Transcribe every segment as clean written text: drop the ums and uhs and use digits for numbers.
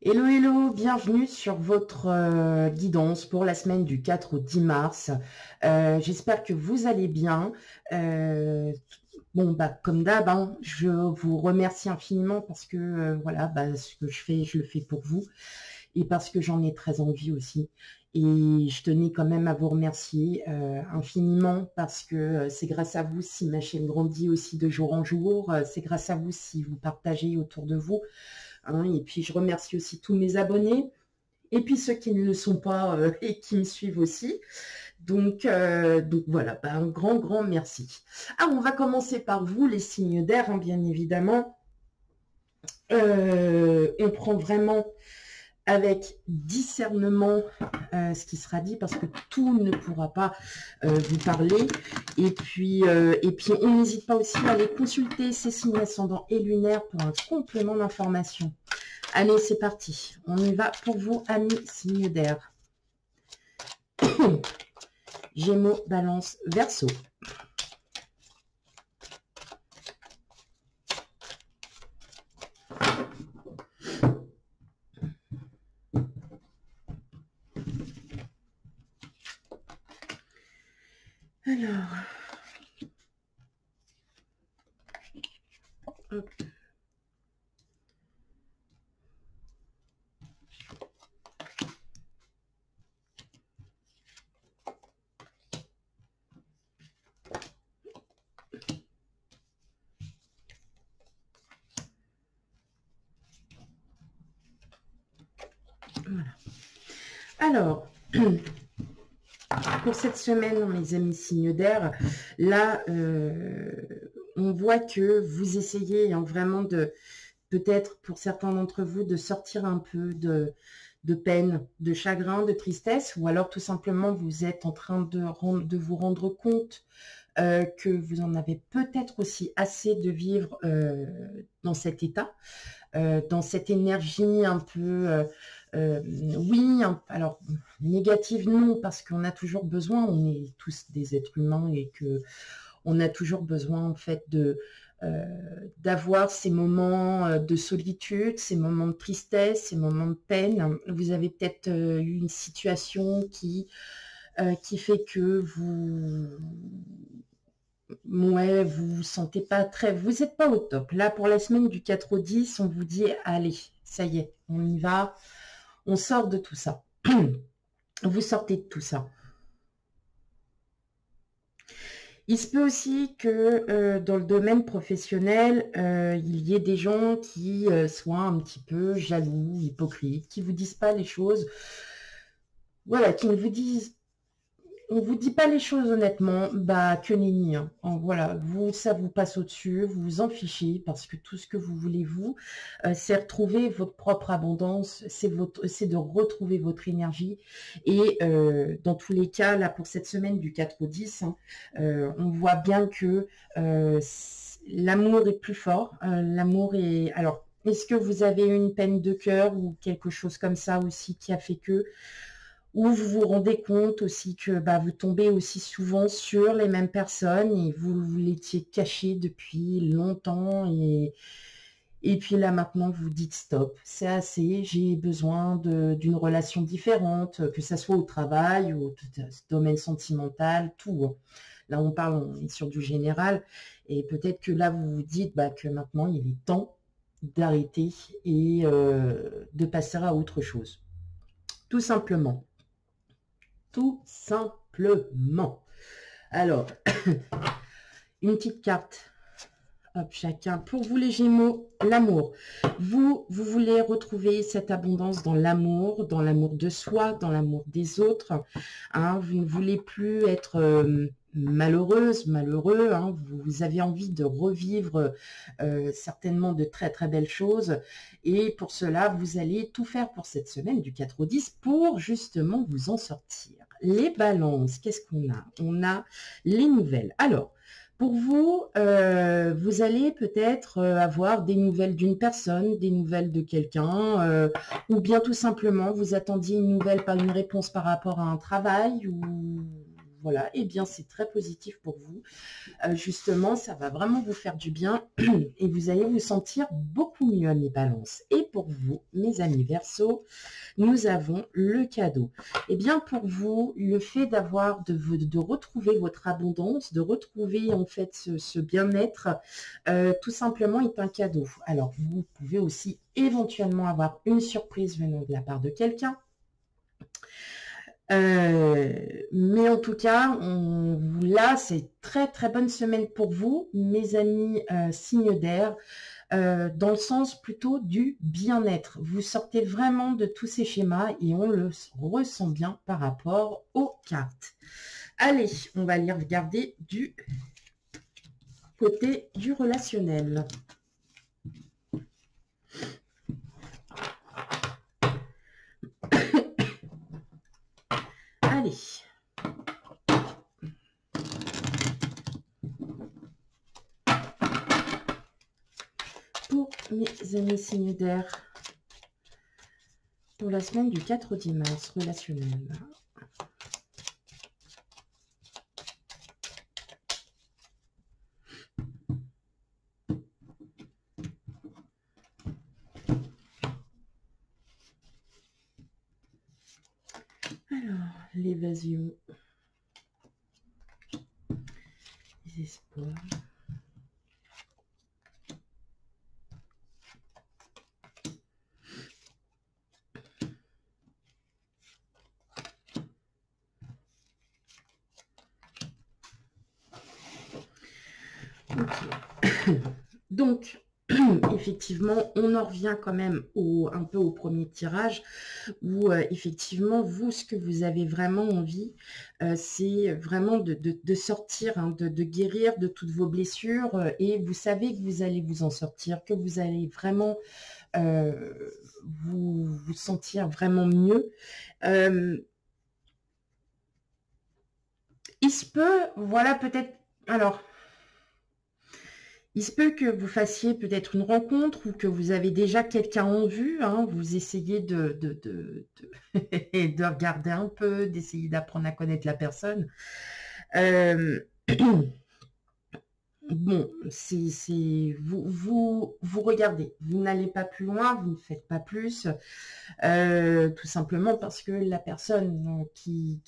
Hello, hello, bienvenue sur votre guidance pour la semaine du 4 au 10 mars. J'espère que vous allez bien. Bon, bah, comme d'hab, hein, je vous remercie infiniment parce que voilà, bah, ce que je fais, je le fais pour vous et parce que j'en ai très envie aussi. Et je tenais quand même à vous remercier infiniment parce que c'est grâce à vous si ma chaîne grandit aussi de jour en jour. C'est grâce à vous si vous partagez autour de vous. Hein, et puis, je remercie aussi tous mes abonnés et puis ceux qui ne le sont pas et qui me suivent aussi. Donc voilà, bah, un grand, grand merci. Ah, on va commencer par vous, les signes d'air, hein, bien évidemment. On prend vraiment avec discernement ce qui sera dit parce que tout ne pourra pas vous parler. Et puis on n'hésite pas aussi à aller consulter ces signes ascendants et lunaires pour un complément d'information. Allez, c'est parti. On y va pour vous, amis signes d'air. Gémeaux, Balance, Verseau. Alors, hop. Voilà. Alors, pour cette semaine, mes amis signes d'air, là, on voit que vous essayez hein, vraiment de, peut-être pour certains d'entre vous, de sortir un peu de peine, de chagrin, de tristesse, ou alors tout simplement vous êtes en train de vous rendre compte que vous en avez peut-être aussi assez de vivre dans cet état, dans cette énergie un peu, oui, alors négative non, parce qu'on a toujours besoin, on est tous des êtres humains et que on a toujours besoin en fait de d'avoir ces moments de solitude, ces moments de tristesse, ces moments de peine. Vous avez peut-être eu une situation qui fait que ouais, vous vous sentez pas très, vous n'êtes pas au top. Là, pour la semaine du 4 au 10, on vous dit, allez, ça y est, on y va, on sort de tout ça. Vous sortez de tout ça. Il se peut aussi que dans le domaine professionnel, il y ait des gens qui soient un petit peu jaloux, hypocrites, qui vous disent pas les choses, voilà, qui ne vous disent, on vous dit pas les choses honnêtement, bah que nenni. Hein. Voilà, vous, ça vous passe au-dessus, vous vous en fichez parce que tout ce que vous voulez vous, c'est retrouver votre propre abondance, c'est de retrouver votre énergie. Et dans tous les cas, là pour cette semaine du 4 au 10, hein, on voit bien que l'amour est plus fort. L'amour est, alors. Est-ce que vous avez eu une peine de cœur ou quelque chose comme ça aussi qui a fait que ou vous vous rendez compte aussi que bah, vous tombez aussi souvent sur les mêmes personnes et vous l'étiez caché depuis longtemps et puis là maintenant vous dites stop, c'est assez, j'ai besoin d'une relation différente, que ça soit au travail ou au domaine sentimental, tout. Hein. Là on parle, on est sur du général et peut-être que là vous vous dites bah, que maintenant il est temps d'arrêter et de passer à autre chose. Tout simplement. Tout simplement. Alors, une petite carte. Hop, chacun. Pour vous les Gémeaux, l'amour. Vous voulez retrouver cette abondance dans l'amour de soi, dans l'amour des autres. Hein, vous ne voulez plus être malheureuse, malheureux. Hein, vous avez envie de revivre certainement de très très belles choses. Et pour cela, vous allez tout faire pour cette semaine du 4 au 10 pour justement vous en sortir. Les balances, qu'est-ce qu'on a? On a les nouvelles. Alors, pour vous, vous allez peut-être avoir des nouvelles d'une personne, des nouvelles de quelqu'un, ou bien tout simplement vous attendiez une nouvelle, pas une réponse par rapport à un travail, ou voilà, eh bien c'est très positif pour vous. Justement, ça va vraiment vous faire du bien et vous allez vous sentir beaucoup mieux, mes balances. Et pour vous, mes amis Verseau, nous avons le cadeau. Eh bien, pour vous, le fait d'avoir, de retrouver votre abondance, de retrouver en fait ce bien-être, tout simplement est un cadeau. Alors, vous pouvez aussi éventuellement avoir une surprise venant de la part de quelqu'un. Mais en tout cas, là, c'est très très bonne semaine pour vous, mes amis signes d'air, dans le sens plutôt du bien-être. Vous sortez vraiment de tous ces schémas et on le ressent bien par rapport aux cartes. Allez, on va aller regarder du côté du relationnel. Allez. Pour mes amis signes d'air, pour la semaine du 4 au 10 mars, relationnel. Alors, l'évasion, les espoirs. Okay. Donc, effectivement, on en revient quand même un peu au premier tirage où effectivement, vous, ce que vous avez vraiment envie, c'est vraiment de sortir, hein, de guérir de toutes vos blessures et vous savez que vous allez vous en sortir, que vous allez vraiment vous sentir vraiment mieux. Il se peut, voilà, peut-être, alors, il se peut que vous fassiez peut-être une rencontre ou que vous avez déjà quelqu'un en vue, hein, vous essayez de regarder un peu, d'essayer d'apprendre à connaître la personne. Bon, vous regardez, vous n'allez pas plus loin, vous ne faites pas plus, tout simplement parce que la personne qui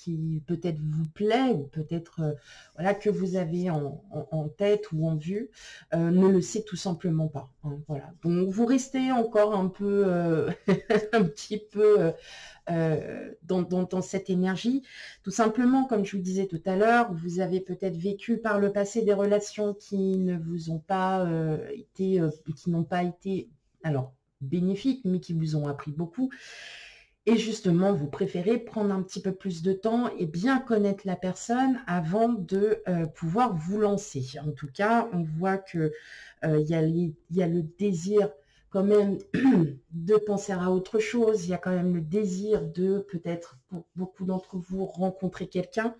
peut-être vous plaît ou peut-être voilà, que vous avez en tête ou en vue ne le sait tout simplement pas. Hein, voilà. Donc vous restez encore un peu, un petit peu dans cette énergie. Tout simplement, comme je vous disais tout à l'heure, vous avez peut-être vécu par le passé des relations qui ne vous ont pas qui n'ont pas été, alors, bénéfiques, mais qui vous ont appris beaucoup. Et justement, vous préférez prendre un petit peu plus de temps et bien connaître la personne avant de pouvoir vous lancer. En tout cas, on voit que il y a le désir quand même de penser à autre chose. Il y a quand même le désir de, peut-être pour beaucoup d'entre vous, rencontrer quelqu'un.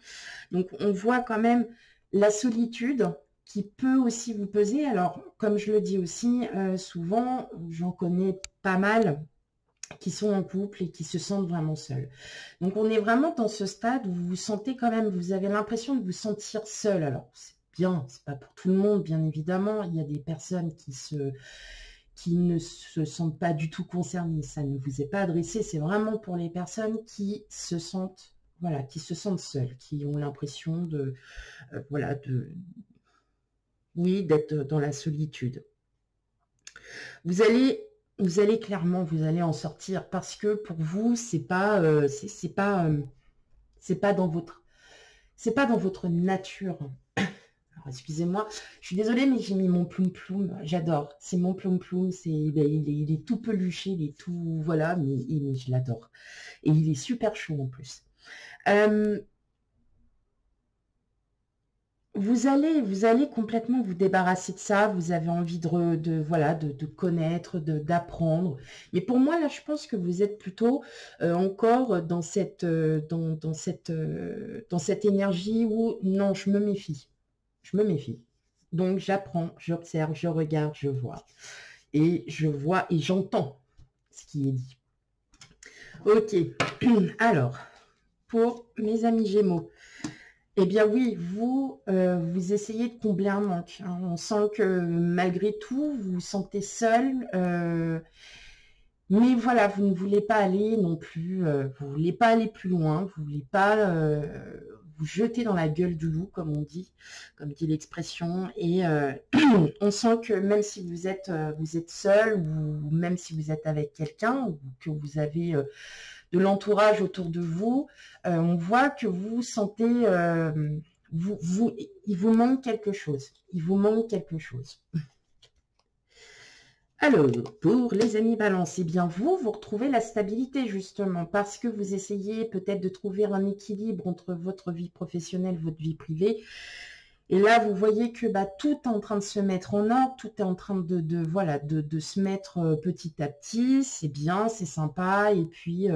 Donc, on voit quand même la solitude qui peut aussi vous peser. Alors, comme je le dis aussi, souvent, j'en connais pas mal qui sont en couple et qui se sentent vraiment seuls. Donc, on est vraiment dans ce stade où vous vous sentez quand même, vous avez l'impression de vous sentir seul. Alors, c'est bien, c'est pas pour tout le monde, bien évidemment. Il y a des personnes qui ne se sentent pas du tout concernées. Ça ne vous est pas adressé. C'est vraiment pour les personnes qui se sentent, voilà, qui se sentent seules, qui ont l'impression de, voilà, oui, d'être dans la solitude. Vous allez clairement, vous allez en sortir parce que pour vous, c'est pas dans votre nature. Excusez-moi, je suis désolée, mais j'ai mis mon ploum-ploum. J'adore. C'est mon ploum-ploum. Il est tout peluché, il est tout... Voilà, mais je l'adore. Et il est super chaud en plus. Vous allez complètement vous débarrasser de ça. Vous avez envie de connaître, d'apprendre. Mais pour moi, là, je pense que vous êtes plutôt encore dans cette énergie où, non, je me méfie. Je me méfie. Donc, j'apprends, j'observe, je regarde, je vois. Et je vois et j'entends ce qui est dit. Ok. Alors, pour mes amis Gémeaux, Eh bien oui, vous essayez de combler un manque, hein. On sent que malgré tout, vous vous sentez seul, mais voilà, vous ne voulez pas aller non plus, vous voulez pas aller plus loin, vous voulez pas vous jeter dans la gueule du loup, comme dit l'expression. Et on sent que même si vous êtes seul, ou même si vous êtes avec quelqu'un, ou que vous avez de l'entourage autour de vous, on voit que vous sentez, il vous manque quelque chose. Il vous manque quelque chose. Alors, pour les amis Balance, eh bien vous retrouvez la stabilité justement parce que vous essayez peut-être de trouver un équilibre entre votre vie professionnelle, votre vie privée. Et là, vous voyez que tout est en train de se mettre en ordre, tout est en train voilà, de se mettre petit à petit. C'est bien, c'est sympa. Et puis,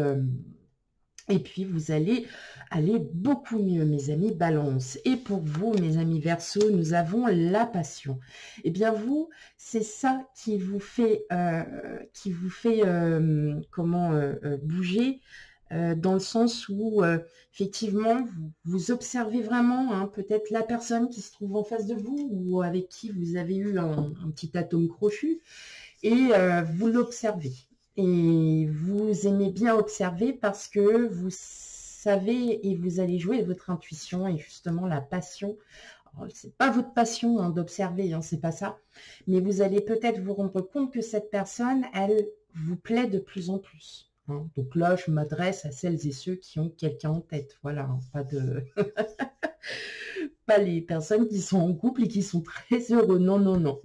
vous allez aller beaucoup mieux, mes amis Balance. Et pour vous, mes amis Verseau, nous avons la passion. Eh bien, vous, c'est ça qui vous fait, bouger, dans le sens où, effectivement, vous observez vraiment, hein, peut-être la personne qui se trouve en face de vous ou avec qui vous avez eu un petit atome crochu, et vous l'observez. Et vous aimez bien observer parce que vous savez et vous allez jouer votre intuition et justement la passion. C'est pas votre passion, hein, d'observer, hein, c'est pas ça. Mais vous allez peut-être vous rendre compte que cette personne, elle vous plaît de plus en plus, hein. Donc là, je m'adresse à celles et ceux qui ont quelqu'un en tête. Voilà, hein, pas les personnes qui sont en couple et qui sont très heureux. Non, non, non.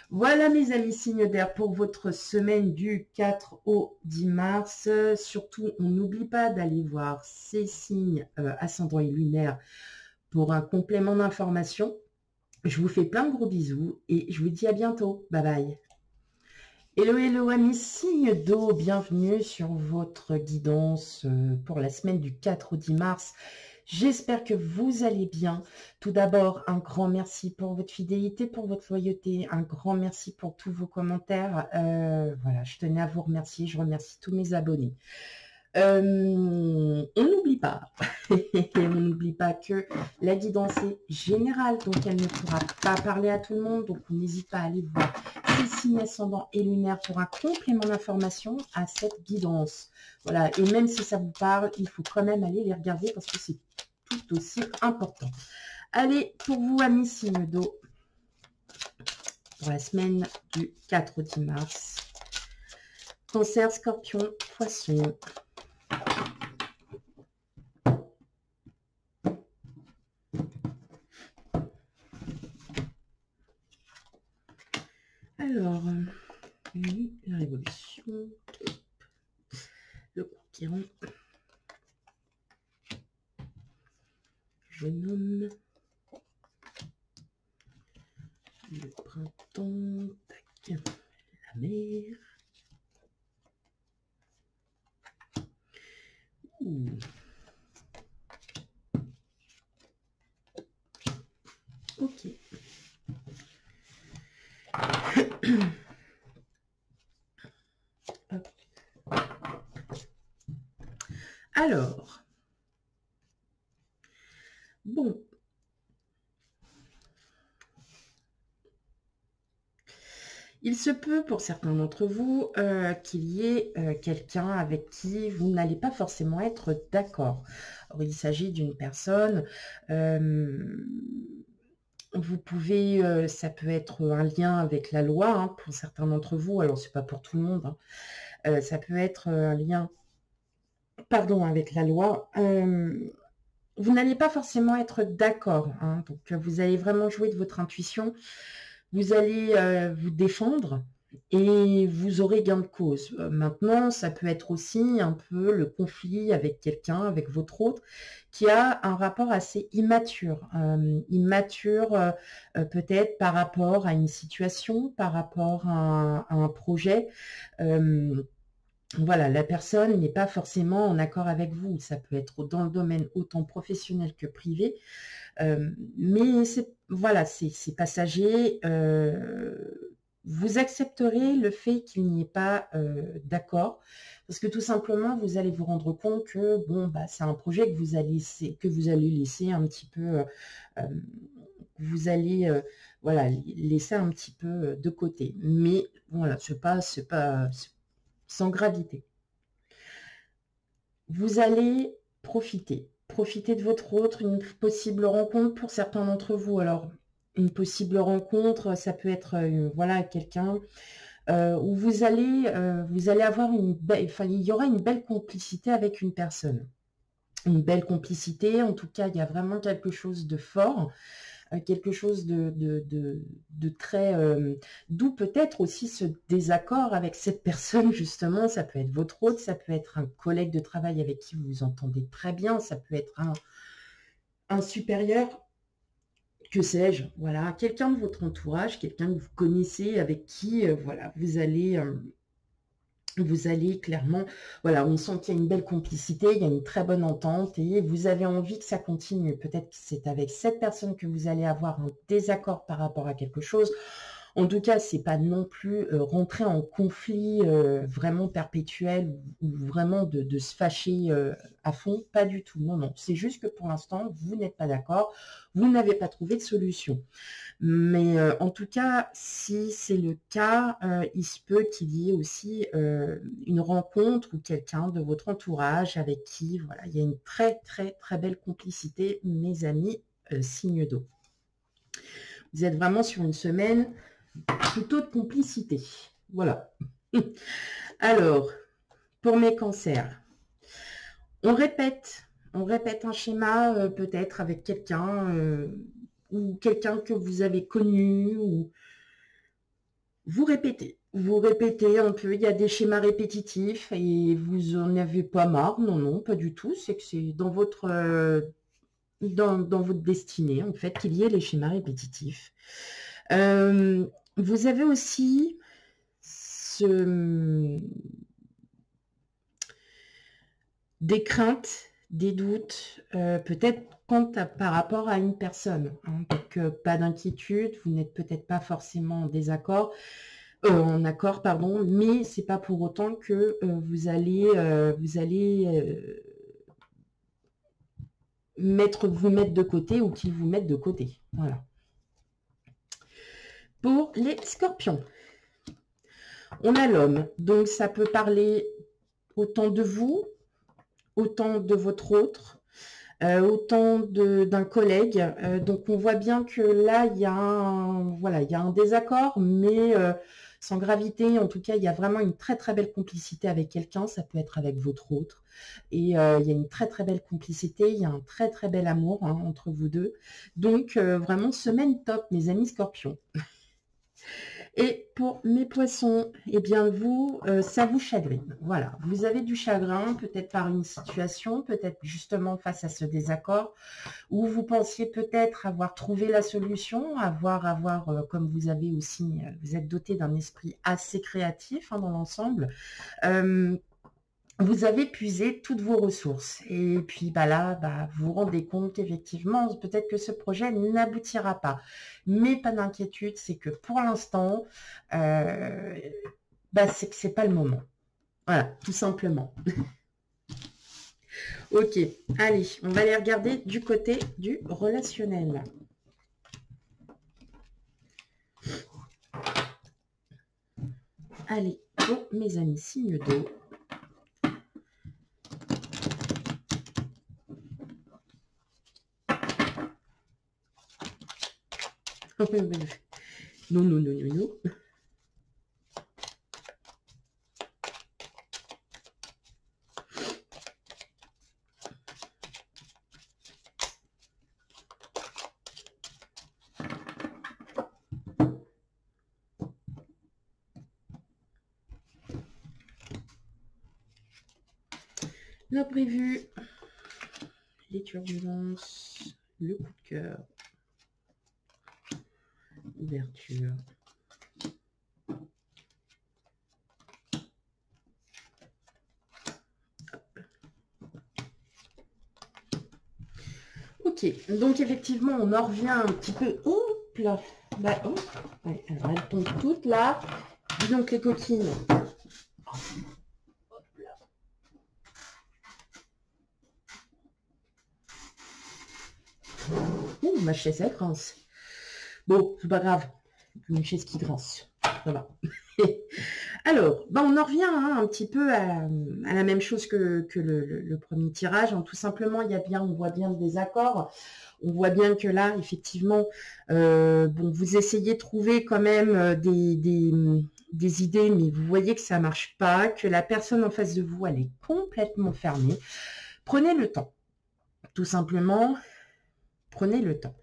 Voilà mes amis signes d'air pour votre semaine du 4 au 10 mars. Surtout, on n'oublie pas d'aller voir ces signes ascendants et lunaires pour un complément d'information. Je vous fais plein de gros bisous et je vous dis à bientôt. Bye bye. Hello, hello amis signes d'eau, bienvenue sur votre guidance pour la semaine du 4 au 10 mars. J'espère que vous allez bien. Tout d'abord, un grand merci pour votre fidélité, pour votre loyauté. Un grand merci pour tous vos commentaires. Voilà, je tenais à vous remercier. Je remercie tous mes abonnés. On n'oublie pas, on n'oublie pas que la guidance est générale, donc elle ne pourra pas parler à tout le monde. Donc on n'hésite pas à aller voir ces signes ascendants et lunaires pour un complément d'information à cette guidance. Voilà, et même si ça vous parle, il faut quand même aller les regarder parce que c'est tout aussi important. Allez, pour vous, amis signes d'eau, pour la semaine du 4 au 10 mars, Cancer, Scorpion, Poisson. Alors, oui, la révolution, le conquérant, jeune homme, le printemps, tac, la mer. Ouh. Ok. Hop. Alors, bon. Il se peut pour certains d'entre vous qu'il y ait quelqu'un avec qui vous n'allez pas forcément être d'accord. Il s'agit d'une personne, vous pouvez, ça peut être un lien avec la loi, hein, pour certains d'entre vous, alors c'est pas pour tout le monde, hein. Ça peut être un lien, pardon, avec la loi. Vous n'allez pas forcément être d'accord, hein, donc vous allez vraiment jouer de votre intuition. Vous allez vous défendre et vous aurez gain de cause. Maintenant, ça peut être aussi un peu le conflit avec quelqu'un, avec votre autre, qui a un rapport assez immature. Immature peut-être par rapport à une situation, par rapport à un projet. Voilà, la personne n'est pas forcément en accord avec vous. Ça peut être dans le domaine autant professionnel que privé. Mais voilà, c'est passager. Vous accepterez le fait qu'il n'y ait pas d'accord. Parce que tout simplement, vous allez vous rendre compte que, bon, bah, c'est un projet que vous allez laisser un petit peu, vous allez, voilà, laisser un petit peu de côté. Mais voilà, c'est pas sans gravité. Vous allez profiter de votre autre, une possible rencontre pour certains d'entre vous. Alors, une possible rencontre, ça peut être, voilà, quelqu'un où vous allez avoir une belle, enfin, il y aura une belle complicité avec une personne. Une belle complicité, en tout cas, il y a vraiment quelque chose de fort, quelque chose de très d'où peut-être aussi ce désaccord avec cette personne, justement. Ça peut être votre hôte, ça peut être un collègue de travail avec qui vous vous entendez très bien, ça peut être un supérieur, que sais-je, voilà, quelqu'un de votre entourage, quelqu'un que vous connaissez, avec qui, voilà, vous allez clairement, voilà, on sent qu'il y a une belle complicité, il y a une très bonne entente et vous avez envie que ça continue. Peut-être que c'est avec cette personne que vous allez avoir un désaccord par rapport à quelque chose. En tout cas, c'est pas non plus rentrer en conflit vraiment perpétuel ou vraiment de se fâcher à fond, pas du tout. Non, non, c'est juste que pour l'instant, vous n'êtes pas d'accord, vous n'avez pas trouvé de solution. Mais en tout cas, si c'est le cas, il se peut qu'il y ait aussi une rencontre ou quelqu'un de votre entourage avec qui, voilà, il y a une très, très, très belle complicité, mes amis, signe d'eau. Vous êtes vraiment sur une semaine plutôt de complicité. Voilà. Alors, pour mes cancers, on répète un schéma peut-être avec quelqu'un ou quelqu'un que vous avez connu, ou vous répétez un peu, il y a des schémas répétitifs et vous en avez pas marre. Non, non, pas du tout, c'est que c'est dans votre destinée, en fait, qu'il y ait les schémas répétitifs. Vous avez aussi des craintes, des doutes, peut-être par rapport à une personne. Hein, donc, pas d'inquiétude, vous n'êtes peut-être pas forcément en accord, pardon, mais c'est pas pour autant que vous allez vous mettre de côté ou qu'ils vous mettent de côté. Voilà. Pour les scorpions, on a l'homme, donc ça peut parler autant de vous, autant de votre autre, autant d'un collègue. Donc on voit bien que là, il y a un désaccord, mais sans gravité. En tout cas, il y a vraiment une très très belle complicité avec quelqu'un. Ça peut être avec votre autre. Et il y a une très très belle complicité. Il y a un très très bel amour entre vous deux. Donc vraiment, semaine top, mes amis scorpions. Et pour mes poissons, eh bien vous, ça vous chagrine. Voilà, vous avez du chagrin, peut-être par une situation, peut-être justement face à ce désaccord, où vous pensiez peut-être avoir trouvé la solution, comme vous avez aussi, vous êtes doté d'un esprit assez créatif dans l'ensemble. Vous avez puisé toutes vos ressources et puis là, vous vous rendez compte qu'effectivement, peut-être que ce projet n'aboutira pas. Mais pas d'inquiétude, c'est que pour l'instant, c'est que c'est pas le moment. Voilà, tout simplement. Ok, allez, on va aller regarder du côté du relationnel. Allez, pour mes amis signes d'eau. Non, non, non, non, non. L'imprévu, les turbulences, le coup de cœur, ouverture. Ok, donc effectivement, on en revient un petit peu. Hop là, ouais, alors elles tombent toutes là. Dis donc les coquines. Hop là. ma chaise, elle grince. Bon, c'est pas grave. Une chaise qui grince. Ça va. Alors, ben on en revient hein, un petit peu à la même chose que le premier tirage. Hein. Tout simplement, on voit bien le désaccord. On voit bien que là, effectivement, bon, vous essayez de trouver quand même des idées, mais vous voyez que ça marche pas, que la personne en face de vous, elle est complètement fermée. Prenez le temps. Tout simplement, prenez le temps.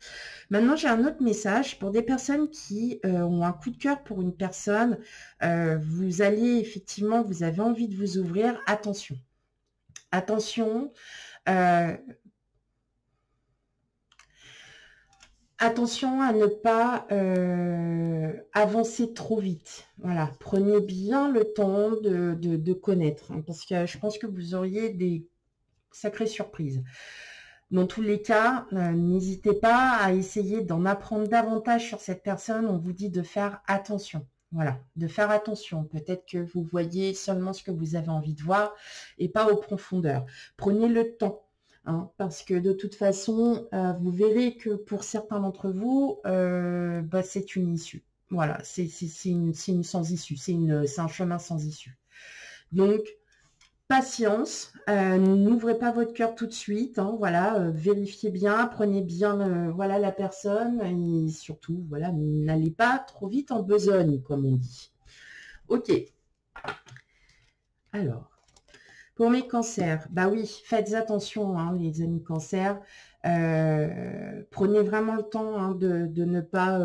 Maintenant, j'ai un autre message pour des personnes qui ont un coup de cœur pour une personne. Vous allez, effectivement, vous avez envie de vous ouvrir. Attention. Attention. Attention à ne pas avancer trop vite. Voilà, prenez bien le temps de connaître, hein, parce que je pense que vous auriez des sacrées surprises. Dans tous les cas, n'hésitez pas à essayer d'en apprendre davantage sur cette personne. On vous dit de faire attention. Voilà, de faire attention. Peut-être que vous voyez seulement ce que vous avez envie de voir et pas aux profondeurs. Prenez le temps. Hein, parce que de toute façon, vous verrez que pour certains d'entre vous, bah, c'est une issue. Voilà, c'est une sans issue, c'est un chemin sans issue. Donc, patience, n'ouvrez pas votre cœur tout de suite. Hein, voilà, vérifiez bien, prenez bien voilà, la personne et surtout, voilà, n'allez pas trop vite en besogne, comme on dit. Ok. Alors. Pour mes cancers, bah oui, faites attention, hein, les amis cancers. Prenez vraiment le temps hein, de ne pas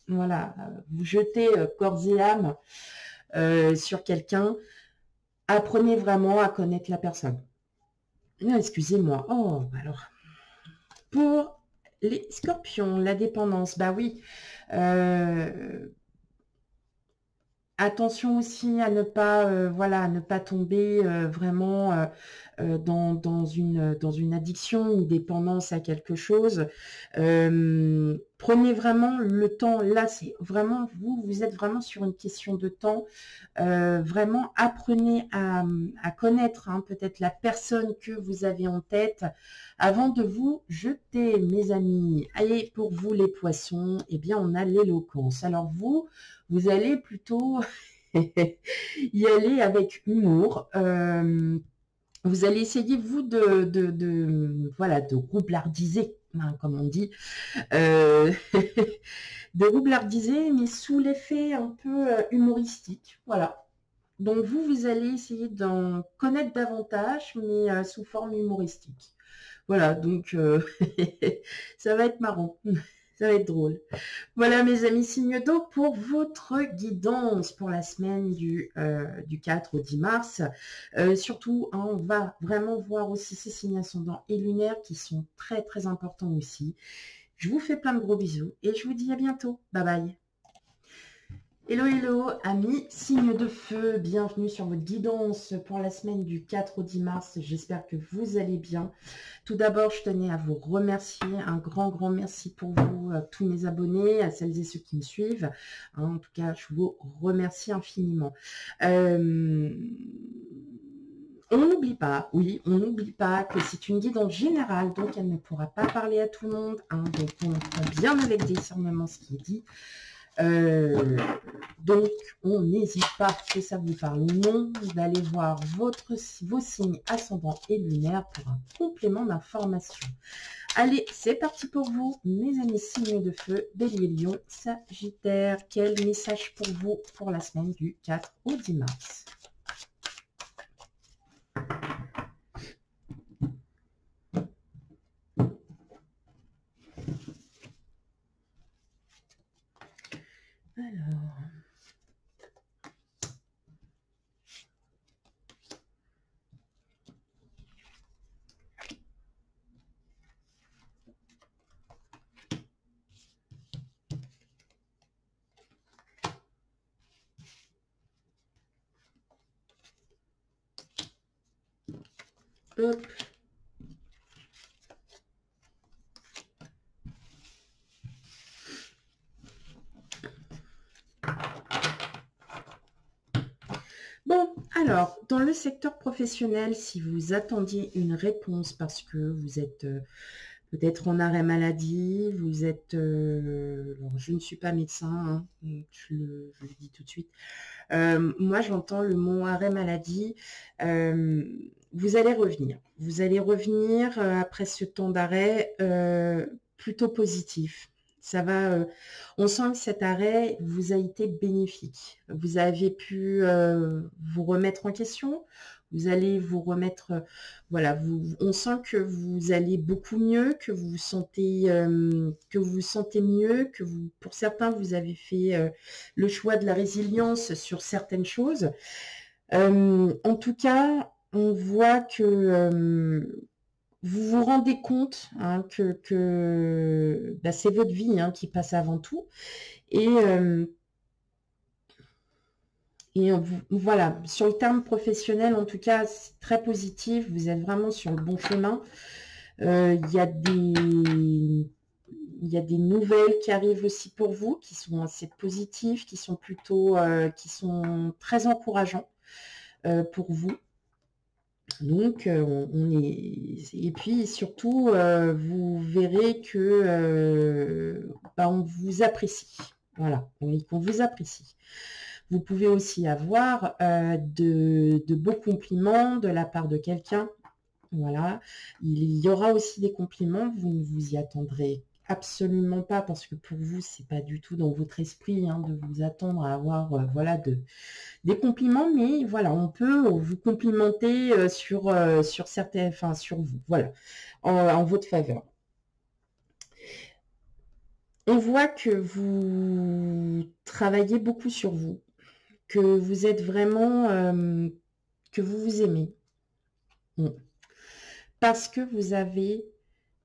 voilà, vous jeter corps et âme sur quelqu'un. Apprenez vraiment à connaître la personne. Excusez-moi. Oh, alors. Pour les scorpions, la dépendance, bah oui. Attention aussi à ne pas, voilà, à ne pas tomber vraiment dans une addiction, une dépendance à quelque chose. Prenez vraiment le temps. Là, c'est vraiment, vous êtes vraiment sur une question de temps. Vraiment, apprenez à connaître hein, peut-être la personne que vous avez en tête avant de vous jeter, mes amis. Allez, pour vous les poissons, eh bien, on a l'éloquence. Alors vous allez plutôt y aller avec humour. Vous allez essayer, vous, voilà, de roublardiser, hein, comme on dit. De roublardiser, mais sous l'effet un peu humoristique. Voilà. Donc, vous allez essayer d'en connaître davantage, mais sous forme humoristique. Voilà, donc ça va être marrant. Ça va être drôle. Voilà mes amis signes d'eau pour votre guidance pour la semaine du 4 au 10 mars. Surtout, hein, on va vraiment voir aussi ces signes ascendants et lunaires qui sont très très importants aussi. Je vous fais plein de gros bisous et je vous dis à bientôt. Bye bye. Hello, hello, amis, signes de feu, bienvenue sur votre guidance pour la semaine du 4 au 10 mars. J'espère que vous allez bien. Tout d'abord, je tenais à vous remercier, un grand merci pour vous, tous mes abonnés, à celles et ceux qui me suivent. En tout cas, je vous remercie infiniment. On n'oublie pas, oui, on n'oublie pas que c'est une guidance générale, donc elle ne pourra pas parler à tout le monde. Hein, donc, on prend bien avec discernement ce qui est dit. Donc, on n'hésite pas, si ça vous parle ou non, d'aller voir vos signes ascendants et lunaires pour un complément d'information. Allez, c'est parti pour vous, mes amis signes de feu, Bélier, Lion, Sagittaire. Quel message pour vous pour la semaine du 4 au 10 mars? Alors, hop. Bon, alors, dans le secteur professionnel, si vous attendiez une réponse parce que vous êtes peut-être en arrêt maladie, vous êtes... alors, je ne suis pas médecin, hein, donc je le dis tout de suite. Moi, j'entends le mot arrêt maladie. Vous allez revenir. Vous allez revenir après ce temps d'arrêt plutôt positif. Ça va. On sent que cet arrêt vous a été bénéfique. Vous avez pu vous remettre en question. Vous allez vous remettre. Voilà. On sent que vous allez beaucoup mieux, que vous vous sentez mieux, que vous, pour certains, vous avez fait le choix de la résilience sur certaines choses. En tout cas, on voit que vous vous rendez compte hein, que bah, c'est votre vie hein, qui passe avant tout. Et voilà, sur le terme professionnel, en tout cas, c'est très positif. Vous êtes vraiment sur le bon chemin. Il y a des nouvelles qui arrivent aussi pour vous, qui sont assez positives, qui sont plutôt, qui sont très encourageants pour vous. Donc, on est... Et puis, surtout, vous verrez que bah, on vous apprécie. Voilà, qu'on vous apprécie. Vous pouvez aussi avoir de beaux compliments de la part de quelqu'un. Voilà, il y aura aussi des compliments, vous ne vous y attendrez absolument pas parce que pour vous, c'est pas du tout dans votre esprit hein, de vous attendre à avoir voilà, des compliments, mais voilà, on peut vous complimenter sur certains, enfin sur vous, voilà, en votre faveur. On voit que vous travaillez beaucoup sur vous, que vous êtes vraiment, que vous vous aimez. Parce que vous avez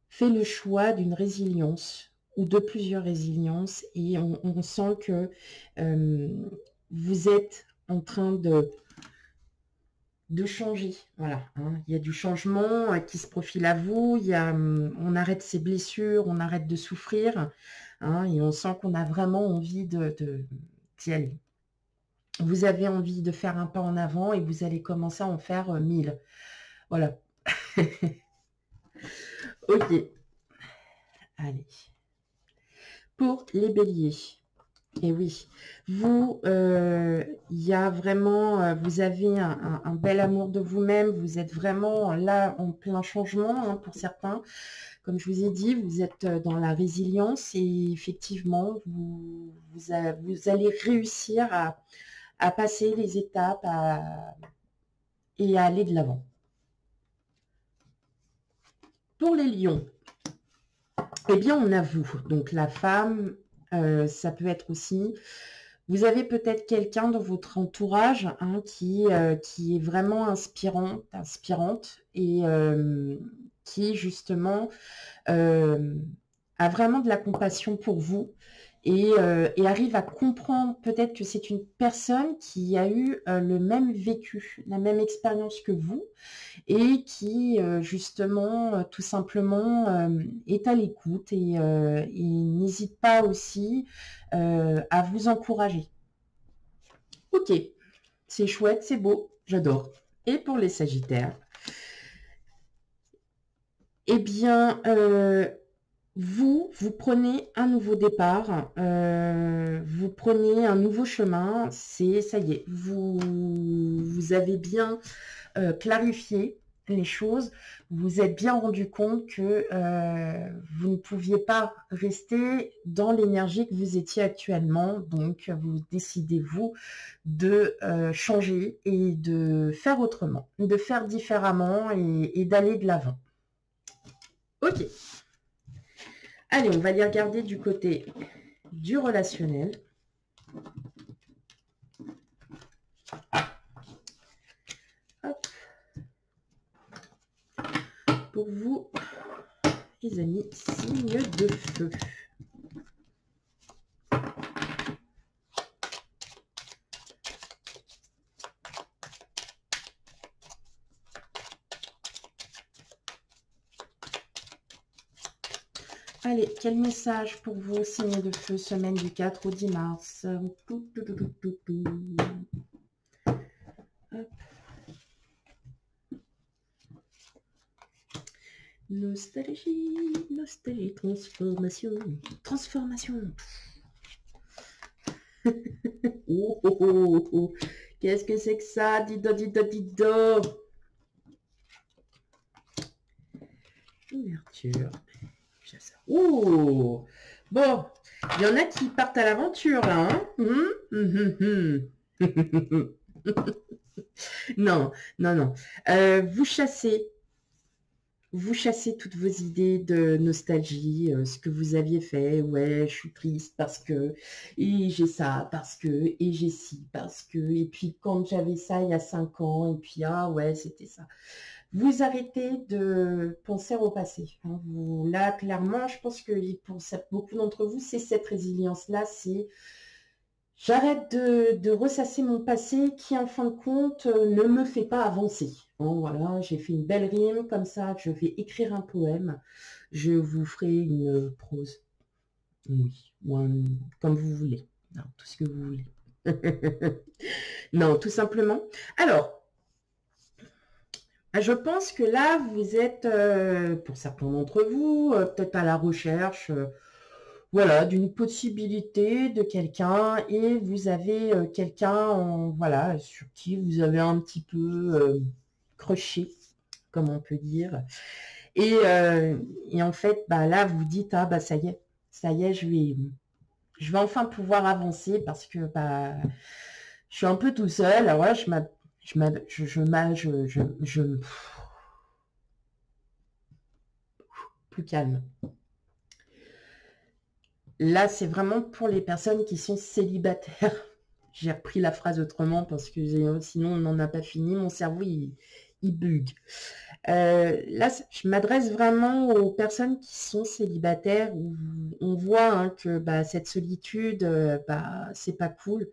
fait le choix d'une résilience ou de plusieurs résiliences et on sent que vous êtes en train de changer. Voilà, hein. Il y a du changement qui se profile à vous. On arrête ses blessures, on arrête de souffrir hein, et on sent qu'on a vraiment envie d'y aller. Vous avez envie de faire un pas en avant et vous allez commencer à en faire 1000. Voilà. Ok. Allez. Pour les béliers. Et oui, vous, il y a vraiment, vous avez un bel amour de vous-même, vous êtes vraiment là en plein changement hein, pour certains. Comme je vous ai dit, vous êtes dans la résilience et effectivement, vous allez réussir à passer les étapes et à aller de l'avant. Pour les lions, eh bien, on a vous, donc la femme, ça peut être aussi... Vous avez peut-être quelqu'un dans votre entourage hein, qui est vraiment inspirante et qui justement a vraiment de la compassion pour vous et arrive à comprendre peut-être que c'est une personne qui a eu le même vécu, la même expérience que vous et qui justement tout simplement est à l'écoute et n'hésite pas aussi à vous encourager. Ok, c'est chouette, c'est beau, j'adore. Et pour les Sagittaires, eh bien, vous prenez un nouveau départ, vous prenez un nouveau chemin, ça y est, vous avez bien clarifié les choses, vous vous êtes bien rendu compte que vous ne pouviez pas rester dans l'énergie que vous étiez actuellement, donc vous décidez, vous, de changer et de faire autrement, de faire différemment et d'aller de l'avant. Ok. Allez, on va aller regarder du côté du relationnel. Hop. Pour vous, les amis, signe de feu. Allez, quel message pour vous, signe de feu, semaine du 4 au 10 mars. Hop. Nostalgie, nostalgie, transformation. Transformation. Oh, oh, oh, oh. Qu'est-ce que c'est que ça? Dido, dido, dido. Ouverture. Oh. Bon, il y en a qui partent à l'aventure, là. Hein. Non, non, non. Vous chassez toutes vos idées de nostalgie, ce que vous aviez fait. Ouais, je suis triste parce que, et j'ai ça, parce que, et j'ai ci, parce que, et puis quand j'avais ça il y a 5 ans, et puis ah ouais, c'était ça. Vous arrêtez de penser au passé. Hein. Là, clairement, je pense que pour beaucoup d'entre vous, c'est cette résilience-là, c'est j'arrête de ressasser mon passé qui, en fin de compte, ne me fait pas avancer. Bon, voilà, j'ai fait une belle rime, comme ça, je vais écrire un poème. Je vous ferai une prose. Oui, ou comme vous voulez. Non, tout ce que vous voulez. Non, tout simplement. Alors, je pense que là, vous êtes, pour certains d'entre vous, peut-être à la recherche voilà, d'une possibilité de quelqu'un et vous avez quelqu'un voilà, sur qui vous avez un petit peu crushé, comme on peut dire. Et en fait, bah, là, vous dites, ah bah ça y est, je vais enfin pouvoir avancer parce que bah, je suis un peu tout seul. Alors là, plus calme. Là, c'est vraiment pour les personnes qui sont célibataires. J'ai repris la phrase autrement parce que sinon on n'en a pas fini. Mon cerveau, il bug. Là, je m'adresse vraiment aux personnes qui sont célibataires où on voit hein, que bah, cette solitude, bah, c'est pas cool.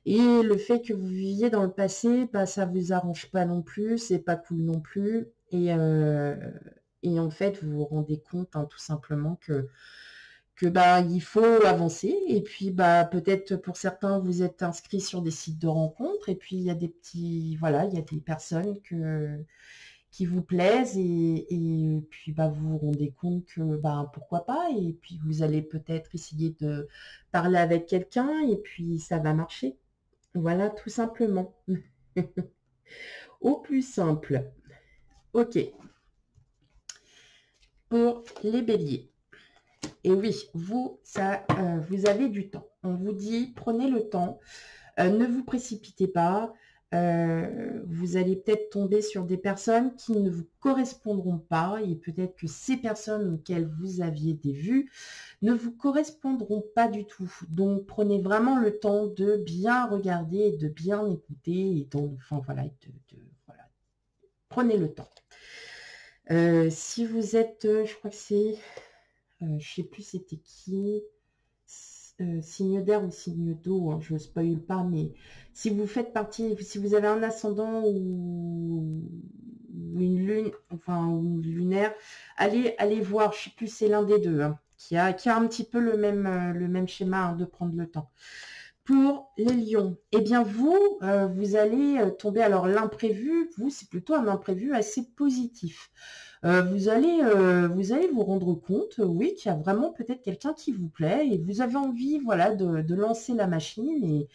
Et le fait que vous viviez dans le passé, bah, ça vous arrange pas non plus, c'est pas cool non plus. Et en fait, vous vous rendez compte hein, tout simplement que bah il faut avancer et puis bah peut-être pour certains vous êtes inscrits sur des sites de rencontres et puis il y a des petits voilà il y a des personnes qui vous plaisent et puis bah vous vous rendez compte que bah pourquoi pas et puis vous allez peut-être essayer de parler avec quelqu'un et puis ça va marcher voilà tout simplement au plus simple. Ok, pour les béliers. Et oui, vous avez du temps. On vous dit, prenez le temps, ne vous précipitez pas. Vous allez peut-être tomber sur des personnes qui ne vous correspondront pas et peut-être que ces personnes auxquelles vous aviez des vues ne vous correspondront pas du tout. Donc, prenez vraiment le temps de bien regarder, de bien écouter et enfin, voilà, voilà. Prenez le temps. Si vous êtes, je crois que c'est... je ne sais plus c'était qui, signe d'air ou signe d'eau, hein, je ne spoil pas, mais si vous faites partie, si vous avez un ascendant ou une lune, enfin ou une lunaire, allez voir, je ne sais plus, c'est l'un des deux, hein, qui a un petit peu le même schéma hein, de prendre le temps. Pour les lions, eh bien vous, vous allez tomber, alors l'imprévu, vous, c'est plutôt un imprévu assez positif. Vous allez vous rendre compte, oui, qu'il y a vraiment peut-être quelqu'un qui vous plaît et vous avez envie, voilà, de lancer la machine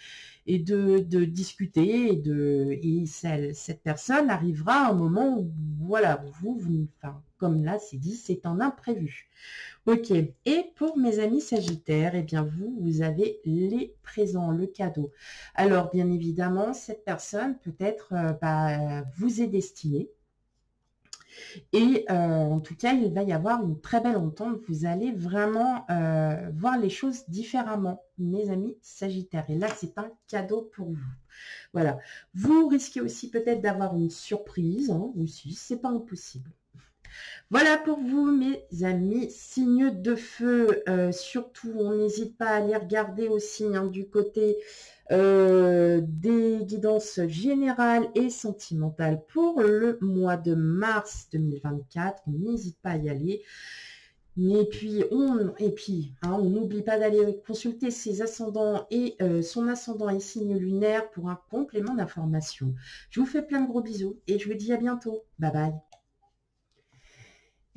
et de discuter et cette personne arrivera à un moment où, voilà, enfin, comme là, c'est dit, c'est un imprévu. Ok. Et pour mes amis sagittaires, eh bien, vous avez les présents, le cadeau. Alors, bien évidemment, cette personne, peut-être, vous est destinée. Et en tout cas, il va y avoir une très belle entente. Vous allez vraiment voir les choses différemment, mes amis sagittaires. Et là, c'est un cadeau pour vous. Voilà. Vous risquez aussi peut-être d'avoir une surprise, hein, aussi, c'est pas impossible. Voilà pour vous, mes amis signes de feu. Surtout, on n'hésite pas à aller regarder aussi hein, du côté des guidances générales et sentimentales pour le mois de mars 2024. On n'hésite pas à y aller. Et puis, on n'oublie pas d'aller consulter ses ascendants et son ascendant et signe lunaire pour un complément d'information. Je vous fais plein de gros bisous et je vous dis à bientôt. Bye bye.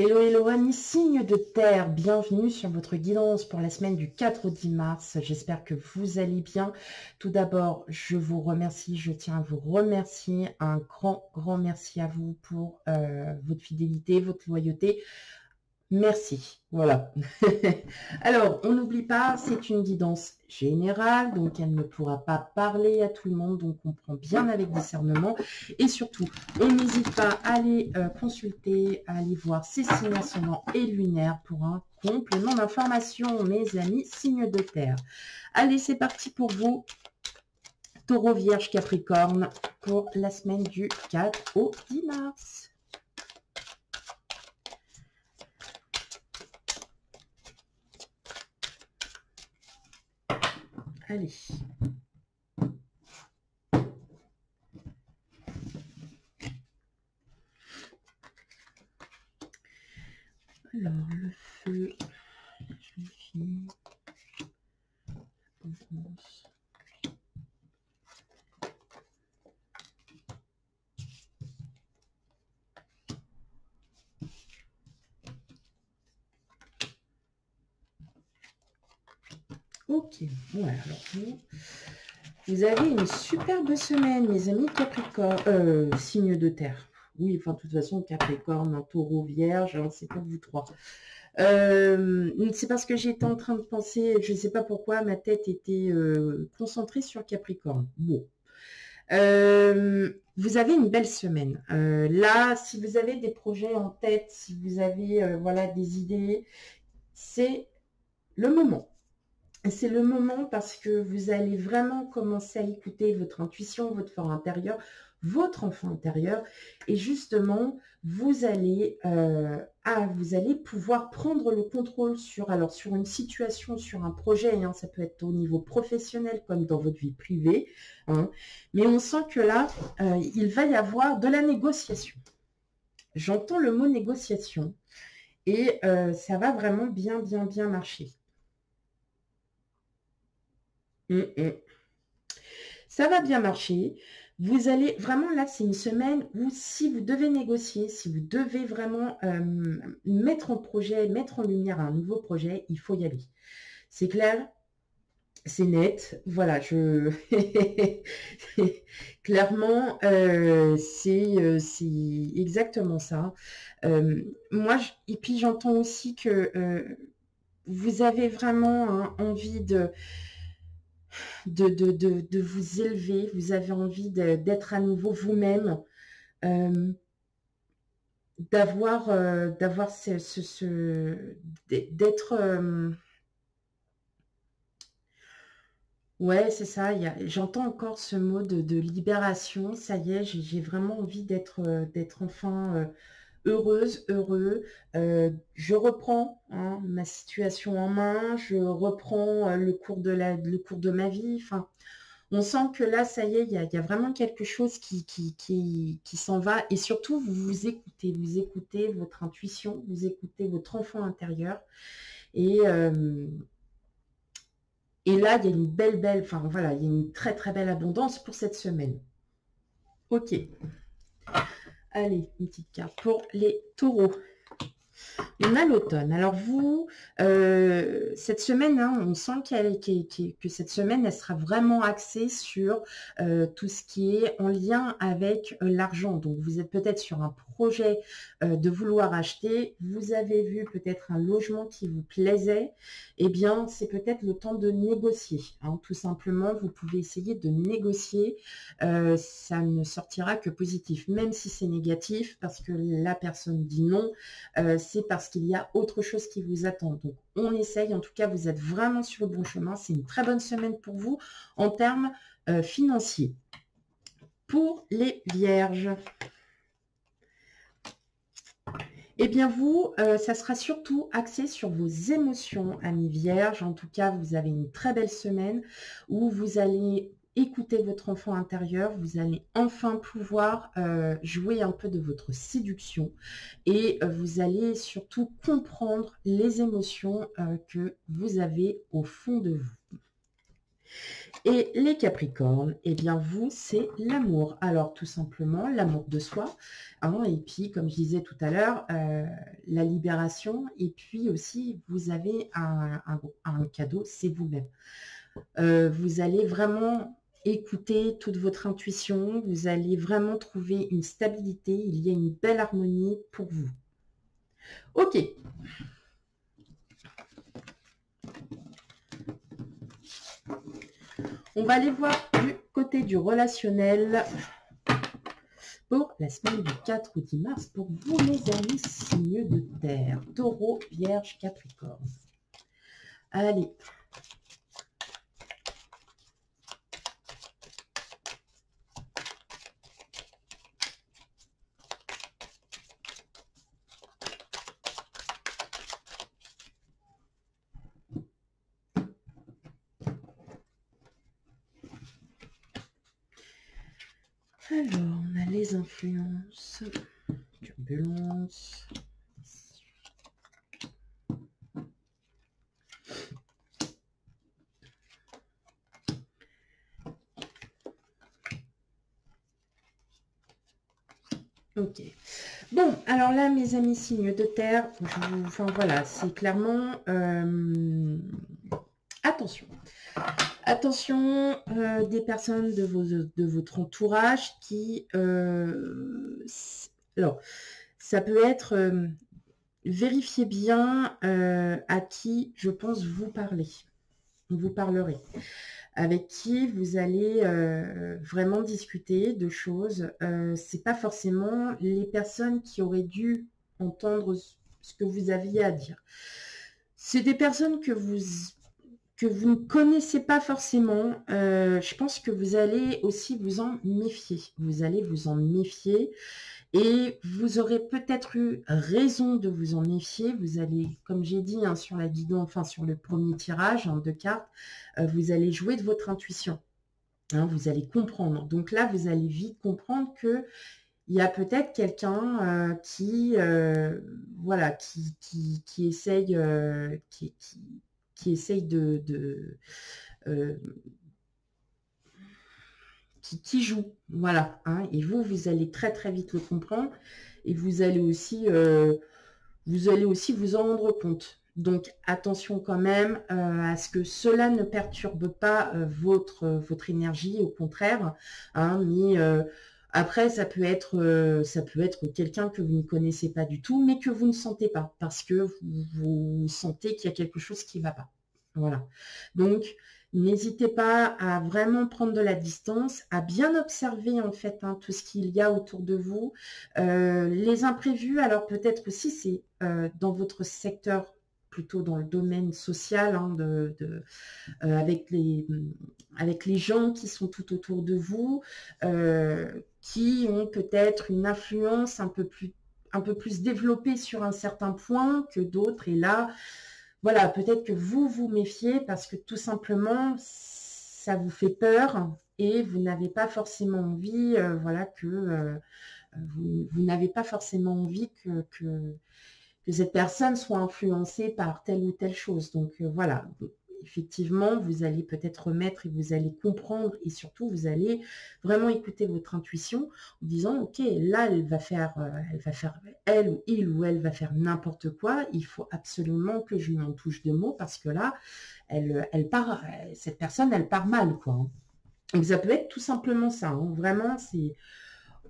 Hello, hello, amis signes de terre, bienvenue sur votre guidance pour la semaine du 4 au 10 mars. J'espère que vous allez bien. Tout d'abord, je vous remercie, je tiens à vous remercier. Un grand merci à vous pour votre fidélité, votre loyauté. Merci, voilà. Alors, on n'oublie pas, c'est une guidance générale, donc elle ne pourra pas parler à tout le monde, donc on prend bien avec discernement. Et surtout, on n'hésite pas à aller consulter, à aller voir ses signes ascendants et lunaires pour un complément d'information, mes amis, signes de terre. Allez, c'est parti pour vous, Taureau, Vierge, Capricorne, pour la semaine du 4 au 10 mars. Allez. Alors, le feu, la jeune fille, pense. Ok, voilà, alors vous avez une superbe semaine, mes amis Capricorne, signe de terre. Oui, enfin, de toute façon, Capricorne, un Taureau, Vierge, hein, c'est pour vous trois. C'est parce que j'étais en train de penser, je ne sais pas pourquoi, ma tête était concentrée sur Capricorne. Bon. Vous avez une belle semaine. Là, si vous avez des projets en tête, si vous avez voilà, des idées, c'est le moment. C'est le moment parce que vous allez vraiment commencer à écouter votre intuition, votre fort intérieur, votre enfant intérieur. Et justement, vous allez pouvoir prendre le contrôle sur une situation, sur un projet. Hein, ça peut être au niveau professionnel comme dans votre vie privée. Hein, mais on sent que là, il va y avoir de la négociation. J'entends le mot négociation. Et ça va vraiment bien marcher. Ça va bien marcher. Vous allez vraiment, là, c'est une semaine où si vous devez négocier, si vous devez vraiment mettre en projet, mettre en lumière un nouveau projet, il faut y aller. C'est clair, c'est net. Voilà, clairement, c'est exactement ça. Et puis j'entends aussi que vous avez vraiment envie de vous élever, vous avez envie d'être à nouveau vous-même, d'avoir d'être ouais, c'est ça, j'entends encore ce mot de libération. Ça y est, j'ai vraiment envie d'être enfin heureuse, heureux. Je reprends hein, ma situation en main, je reprends le cours de ma vie. Enfin, on sent que là, ça y est, il y a vraiment quelque chose qui s'en va. Et surtout, vous écoutez votre intuition, vous écoutez votre enfant intérieur. Et là, il y a une belle, enfin voilà, il y a une très belle abondance pour cette semaine. Ok. Allez, une petite carte pour les taureaux. On a l'automne. Alors vous, cette semaine, hein, on sent que cette semaine, elle sera vraiment axée sur tout ce qui est en lien avec l'argent. Donc vous êtes peut-être sur un projet de vouloir acheter, vous avez vu peut-être un logement qui vous plaisait, eh bien c'est peut-être le temps de négocier. Hein. Tout simplement, vous pouvez essayer de négocier, ça ne sortira que positif, même si c'est négatif, parce que la personne dit non, c'est parce qu'il y a autre chose qui vous attend. Donc, on essaye. En tout cas, vous êtes vraiment sur le bon chemin. C'est une très bonne semaine pour vous en termes financiers. Pour les vierges, eh bien vous, ça sera surtout axé sur vos émotions, amis vierges. En tout cas, vous avez une très belle semaine où vous allez écoutez votre enfant intérieur, vous allez enfin pouvoir jouer un peu de votre séduction et vous allez surtout comprendre les émotions que vous avez au fond de vous. Et les Capricornes, eh bien vous, c'est l'amour. Alors tout simplement, l'amour de soi. Hein, et puis, comme je disais tout à l'heure, la libération. Et puis aussi, vous avez un cadeau, c'est vous-même. Vous allez vraiment écouter toute votre intuition. Vous allez vraiment trouver une stabilité. Il y a une belle harmonie pour vous. Ok. On va aller voir du côté du relationnel pour la semaine du 4 au 10 mars pour vous, mes amis, signes de terre. Taureau, Vierge, Capricorne. Allez. Alors, on a les influences, turbulence. Ok. Bon, alors là, mes amis signes de terre, enfin voilà, c'est clairement... attention. Attention, des personnes de votre entourage qui... alors, ça peut être... vérifiez bien à qui, je pense, vous parlez. Vous parlerez. Avec qui vous allez vraiment discuter de choses. C'est pas forcément les personnes qui auraient dû entendre ce que vous aviez à dire. C'est des personnes que vous ne connaissez pas forcément. Je pense que vous allez aussi vous en méfier. Vous allez vous en méfier. Et vous aurez peut-être eu raison de vous en méfier. Vous allez, comme j'ai dit, hein, sur la guidon, enfin sur le premier tirage de cartes, vous allez jouer de votre intuition. Hein, vous allez comprendre. Donc là, vous allez vite comprendre que il y a peut-être quelqu'un qui, voilà, qui essaye, qui essaye qui joue, voilà. Hein, et vous allez très très vite le comprendre et vous allez aussi vous en rendre compte. Donc attention quand même à ce que cela ne perturbe pas votre énergie, au contraire. Hein, mais après ça peut être quelqu'un que vous ne connaissez pas du tout, mais que vous ne sentez pas parce que vous sentez qu'il y a quelque chose qui ne va pas. Voilà. Donc n'hésitez pas à vraiment prendre de la distance, à bien observer en fait tout ce qu'il y a autour de vous. Les imprévus, alors peut-être aussi c'est dans votre secteur, plutôt dans le domaine social, avec les gens qui sont tout autour de vous, qui ont peut-être une influence un peu plus développée sur un certain point que d'autres. Et là, voilà, peut-être que vous vous méfiez parce que tout simplement, ça vous fait peur et vous n'avez pas forcément envie, voilà, que vous n'avez pas forcément envie que cette personne soit influencée par telle ou telle chose. Donc voilà, effectivement, vous allez peut-être remettre et vous allez comprendre et surtout, vous allez vraiment écouter votre intuition en disant, ok, là, elle va faire, elle ou il ou elle va faire n'importe quoi. Il faut absolument que je lui en touche deux mots parce que là, cette personne, elle part mal, quoi. Hein. Donc, ça peut être tout simplement ça. Hein. Vraiment, c'est...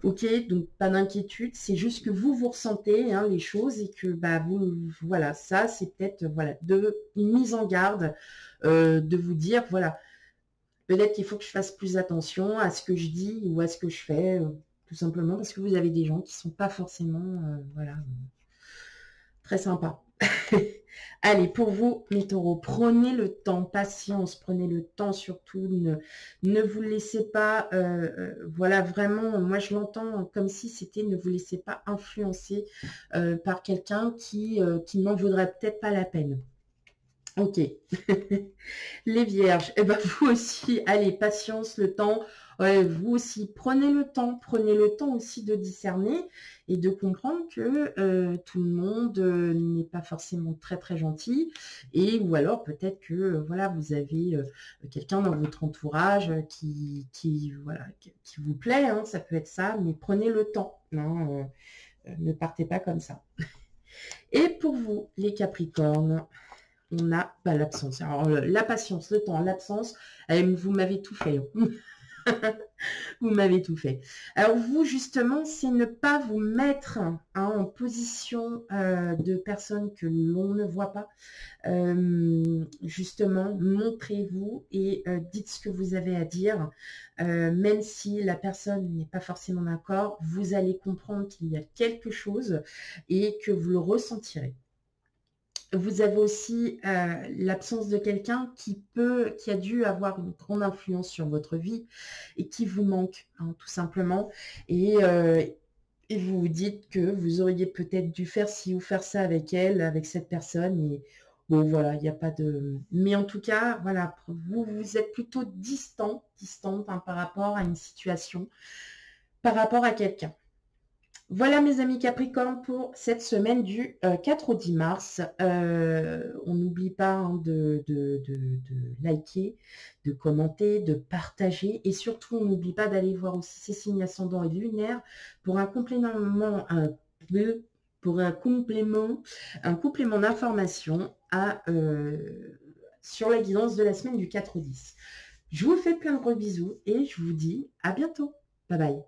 Ok, donc pas d'inquiétude, c'est juste que vous ressentez les choses et que voilà, ça c'est peut-être voilà une mise en garde de vous dire voilà, peut-être qu'il faut que je fasse plus attention à ce que je dis ou à ce que je fais, tout simplement parce que vous avez des gens qui sont pas forcément voilà très sympas. Allez, pour vous, mes taureaux, prenez le temps, patience, prenez le temps surtout, ne vous laissez pas, voilà, vraiment, moi je l'entends comme si c'était ne vous laissez pas influencer par quelqu'un qui n'en vaudrait peut-être pas la peine. Ok. Les vierges, et ben vous aussi, allez, patience, le temps. Ouais, vous aussi, prenez le temps aussi de discerner et de comprendre que tout le monde n'est pas forcément très très gentil, et ou alors peut-être que voilà, vous avez quelqu'un dans votre entourage voilà, qui vous plaît, hein, ça peut être ça, mais prenez le temps, hein, ne partez pas comme ça. Et pour vous, les Capricornes, on a l'absence. Alors, la patience, le temps, l'absence, vous m'avez tout fait. Vous m'avez tout fait. Alors vous, justement, c'est ne pas vous mettre hein, en position de personnes que l'on ne voit pas. Justement, montrez-vous et dites ce que vous avez à dire. Même si la personne n'est pas forcément d'accord, vous allez comprendre qu'il y a quelque chose et que vous le ressentirez. Vous avez aussi l'absence de quelqu'un qui a dû avoir une grande influence sur votre vie et qui vous manque, hein, tout simplement. Et vous vous dites que vous auriez peut-être dû faire ci ou faire ça avec elle, avec cette personne. Et bon, voilà, il n'y a pas de... Mais en tout cas, voilà, vous êtes plutôt distante hein, par rapport à une situation, par rapport à quelqu'un. Voilà mes amis Capricorne pour cette semaine du 4 au 10 mars. On n'oublie pas hein, de liker, de commenter, de partager et surtout on n'oublie pas d'aller voir aussi ces signes ascendants et lunaires pour un complément, un complément d'information sur la guidance de la semaine du 4 au 10. Je vous fais plein de gros bisous et je vous dis à bientôt. Bye bye.